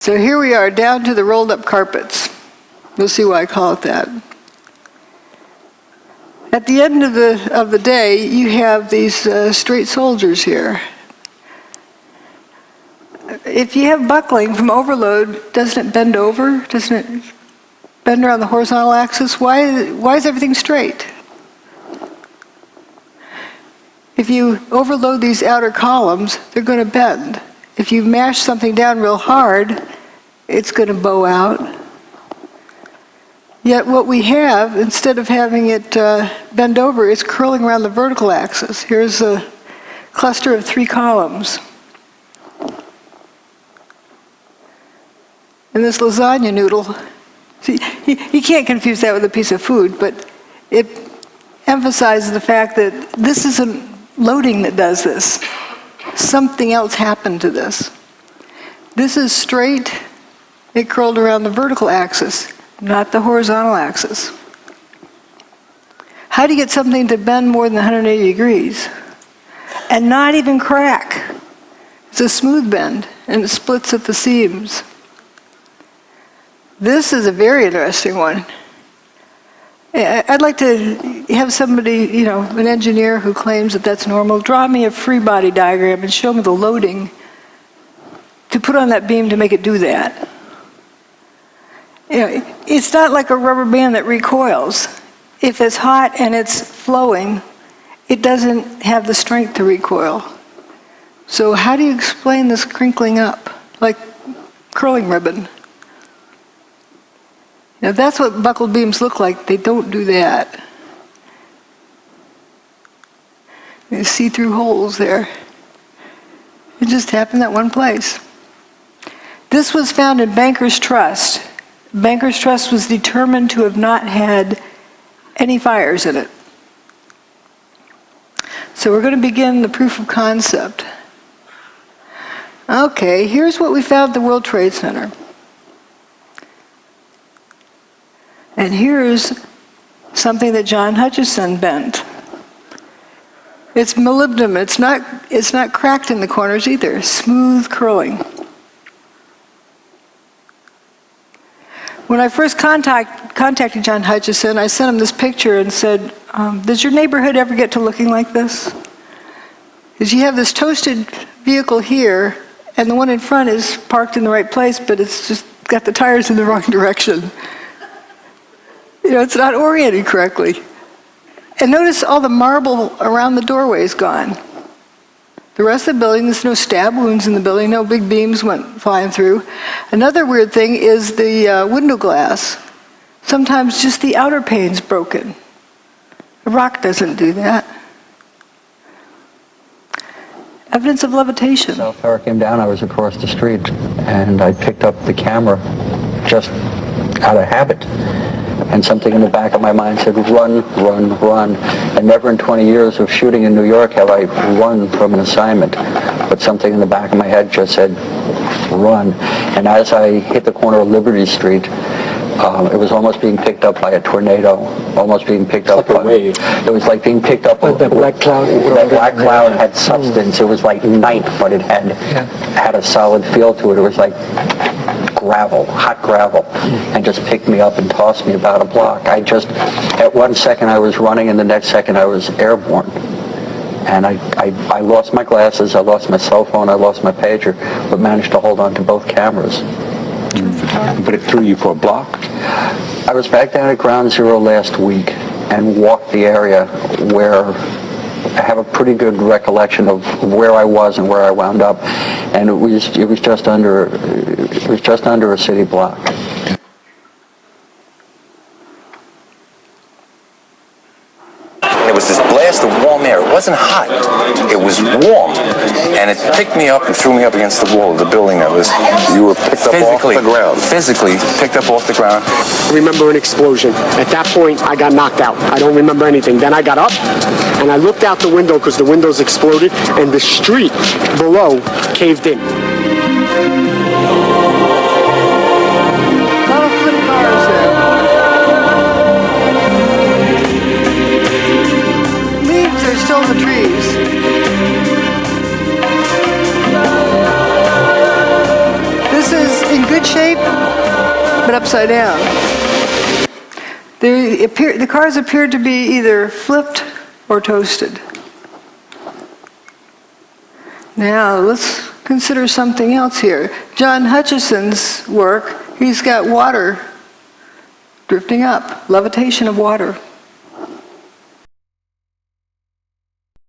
So here we are, down to the rolled up carpets. You'll see why I call it that. At the end of the day, you have these straight soldiers here. If you have buckling from overload, doesn't it bend over? Doesn't it bend around the horizontal axis? Why is everything straight? If you overload these outer columns, they're going to bend. If you mash something down real hard, it's going to bow out. Yet what we have, instead of having it bend over, is curling around the vertical axis. Here's a cluster of 3 columns. And this lasagna noodle, see, you can't confuse that with a piece of food, but it emphasizes the fact that this isn't loading that does this. Something else happened to this. This is straight, it curled around the vertical axis, not the horizontal axis. How do you get something to bend more than 180 degrees and not even crack? It's a smooth bend, and it splits at the seams. This is a very interesting one. I'd like to have somebody, an engineer who claims that that's normal, draw me a free body diagram and show me the loading to put on that beam to make it do that. It's not like a rubber band that recoils. If it's hot and it's flowing, it doesn't have the strength to recoil. So how do you explain this crinkling up, like curling ribbon? Now that's what buckled beams look like. They don't do that. You see through holes there. It just happened that one place. This was found in Banker's Trust. Banker's Trust was determined to have not had any fires in it. So we're going to begin the proof of concept. Okay, here's what we found at the World Trade Center. And here's something that John Hutchison bent. It's molybdenum. It's not cracked in the corners either. Smooth curling. When I first contacted John Hutchison, I sent him this picture and said, does your neighborhood ever get to looking like this? Because you have this toasted vehicle here, and the one in front is parked in the right place, but it's just got the tires in the wrong direction. It's not oriented correctly. And notice all the marble around the doorway is gone. The rest of the building, there's no stab wounds in the building, no big beams went flying through. Another weird thing is the window glass. Sometimes just the outer pane's broken. The rock doesn't do that. Evidence of levitation. So if I came down, I was across the street, and I picked up the camera just out of habit. And something in the back of my mind said, run, run, run. And never in 20 years of shooting in New York have I run from an assignment. But something in the back of my head just said, run. And as I hit the corner of Liberty Street, it was almost being picked up by a tornado, almost being picked up by a wave. It was like being picked up by the black cloud. That black cloud had substance. It was like night, but it had a solid feel to it. It was like gravel, hot gravel, and just picked me up and tossed me about a block. At one second I was running, and the next second I was airborne. And I lost my glasses, I lost my cell phone, I lost my pager, but managed to hold on to both cameras. But it threw you for a block? I was back down at Ground Zero last week and walked the area where I have a pretty good recollection of where I was and where I wound up, and it was just under a city block. It was this blast of warm air. It wasn't hot. It was warm, and it picked me up and threw me up against the wall of the building. You were picked up off the ground. Physically picked up off the ground. I remember an explosion. At that point, I got knocked out. I don't remember anything. Then I got up, and I looked out the window because the windows exploded, and the street below caved in. Still in the trees. This is in good good shape, but upside down. The cars appeared to be either flipped or toasted. Now, let's consider something else here. John Hutchison's work, he's got water drifting up, levitation of water.